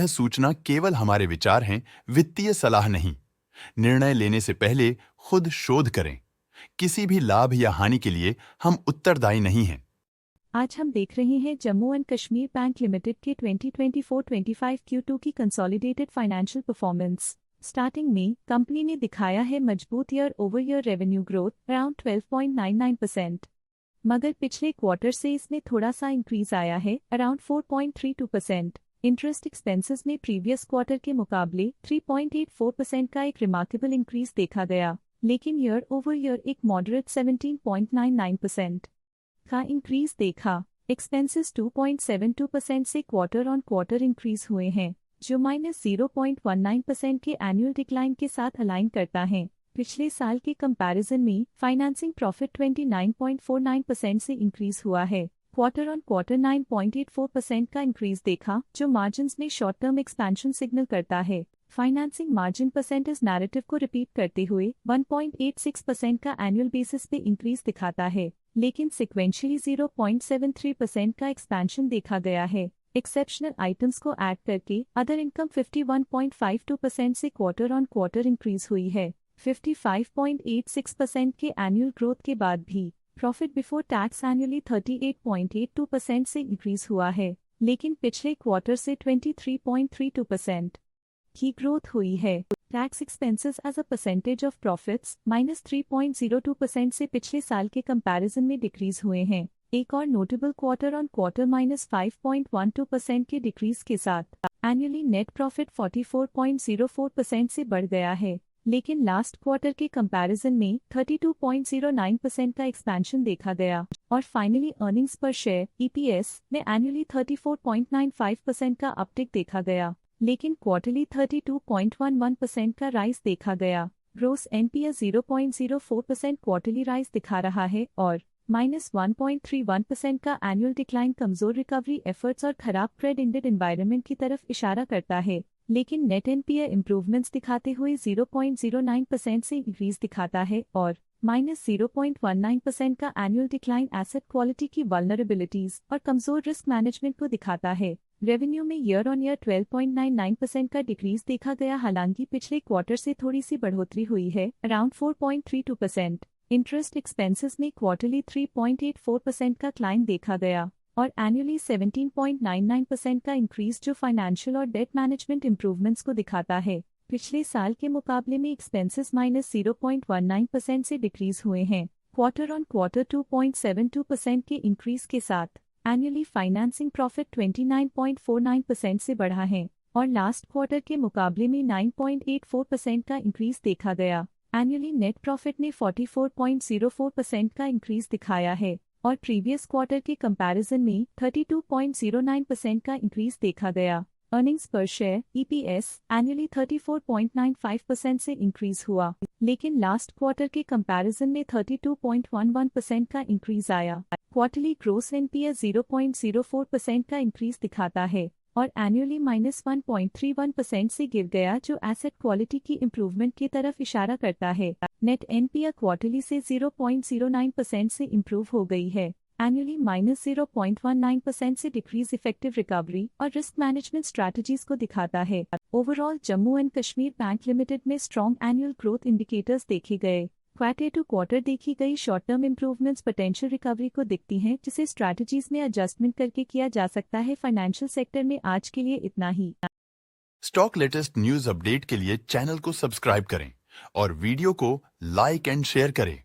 सूचना केवल हमारे विचार हैं, वित्तीय सलाह नहीं। निर्णय लेने से पहले खुद शोध करें। किसी भी लाभ या हानि के लिए हम उत्तरदायी नहीं हैं। आज हम देख रहे हैं Jammu and Kashmir bank limited के 2024-25 Q2 की कंसोलिडेटेड फाइनेंशियल परफॉर्मेंस। स्टार्टिंग में कंपनी ने दिखाया है मजबूत year over year revenue growth around 12.99%, मगर पिछले क्वार्टर से इसमें थोड़ा सा इंक्रीज आया है अराउंड 4.32%। इंटरेस्ट एक्सपेंसेस में प्रीवियस क्वार्टर के मुकाबले 3.84% का एक रिमार्केबल इंक्रीज देखा गया, लेकिन ईयर ओवर ईयर एक मॉडरेट 17.99% का इंक्रीज देखा। एक्सपेंसेस 2.72% से क्वार्टर ऑन क्वार्टर इंक्रीज हुए हैं, जो -0.19% के एनुअल डिक्लाइन के साथ अलाइन करता है। पिछले साल के कंपैरिजन में फाइनेंसिंग प्रॉफिट 29.49% से इंक्रीज हुआ है। क्वार्टर ऑन क्वार्टर 9.84% का इंक्रीज देखा, जो मार्जिन्स में शॉर्ट टर्म एक्सपेंशन सिग्नल करता है। फाइनेंसिंग मार्जिन परसेंटेज नैरेटिव को रिपीट करते हुए 1.86% का एनुअल बेसिस पे इंक्रीज दिखाता है, लेकिन सिक्वेंशियली 0.73% का एक्सपेंशन देखा गया है। एक्सेप्शनल आइटम्स को ऐड करके अदर इनकम 51.52% से क्वार्टर ऑन क्वार्टर इंक्रीज हुई है। 55.86% के एनुअल ग्रोथ के बाद भी प्रॉफिट बिफोर टैक्स एनुअली 38.82% से इंक्रीज हुआ है, लेकिन पिछले क्वार्टर से 23.32% की ग्रोथ हुई है। Tax expenses as a percentage of profits -3.02% से पिछले साल के कंपैरिजन में डिक्रीज हुए हैं। एक और नोटेबल क्वार्टर ऑन क्वार्टर -5.12% के डिक्रीज के साथ एनुअली नेट प्रॉफिट 44.04% से बढ़ गया है, लेकिन लास्ट क्वार्टर के कंपैरिजन में 32.09% का एक्सपेंशन देखा गया। और फाइनली अर्निंग्स पर शेयर EPS में एनुअली 34.95% का अपटिक देखा गया, लेकिन क्वार्टरली 32.11% का राइज देखा गया। ग्रोस NPA 0.04% क्वार्टरली राइज दिखा रहा है और -1.31% का एनुअल डिक्लाइन कमजोर रिकवरी एफर्ट्स और खराब क्रेडिट एनवायरनमेंट की तरफ इशारा करता है, लेकिन नेट NPA इंप्रूवमेंट्स दिखाते हुए 0.09% से इंक्रीज दिखाता है और -0.19% का एनुअल डिक्लाइन एसेट क्वालिटी की वल्नरेबिलिटीज और कमजोर रिस्क मैनेजमेंट को दिखाता है। रेवेन्यू में ईयर ऑन ईयर 12.99% का डिक्रीज देखा गया, हालांकि पिछले क्वार्टर से थोड़ी सी बढ़ोतरी हुई है अराउंड 4.32%। इंटरेस्ट एक्सपेंसेस में क्वार्टरली 3.84% का क्लाइन देखा गया और एनुअली 17.99% का इंक्रीज, जो फाइनेंशियल और डेट मैनेजमेंट इंप्रूवमेंट्स को दिखाता है। पिछले साल के मुकाबले में एक्सपेंसेस -0.19% से डिक्रीज हुए हैं। क्वार्टर ऑन क्वार्टर 2.72% के इंक्रीज के साथ एनुअली फाइनेंसिंग प्रॉफिट 29.49% से बढ़ा है और लास्ट क्वार्टर के मुकाबले में 9.84% का इंक्रीज देखा गया। एनुअली नेट प्रॉफिट ने 44.04% का इंक्रीज दिखाया है और प्रीवियस क्वार्टर के कंपैरिजन में 32.09% का इंक्रीज देखा गया। अर्निंग्स पर शेयर EPS एनुअली 34.95% से इंक्रीज हुआ, लेकिन लास्ट क्वार्टर के कंपैरिजन में 32.11% का इंक्रीज आया। क्वार्टरली ग्रोस NPA 0.04% का इंक्रीज दिखाता है और एनुअली -1.31% से गिर गया, जो एसेट क्वालिटी की इंप्रूवमेंट की तरफ इशारा करता है। नेट NPA क्वार्टरली से 0.09% से इंप्रूव हो गई है। एनुअली -0.19% से डिक्रीज इफेक्टिव रिकवरी और रिस्क मैनेजमेंट स्ट्रैटेजीज को दिखाता है। Overall Jammu and Kashmir bank limited में स्ट्रॉन्ग एनुअल ग्रोथ इंडिकेटर्स देखे गए। क्वार्टर टू क्वार्टर देखी गई short term improvements potential recovery को दिखती हैं, जिसे स्ट्रैटेजीज में एडजस्टमेंट करके किया जा सकता है। फाइनेंशियल सेक्टर में आज के लिए इतना ही। स्टॉक लेटेस्ट न्यूज अपडेट के लिए चैनल को सब्सक्राइब करें और वीडियो को लाइक एंड शेयर करें।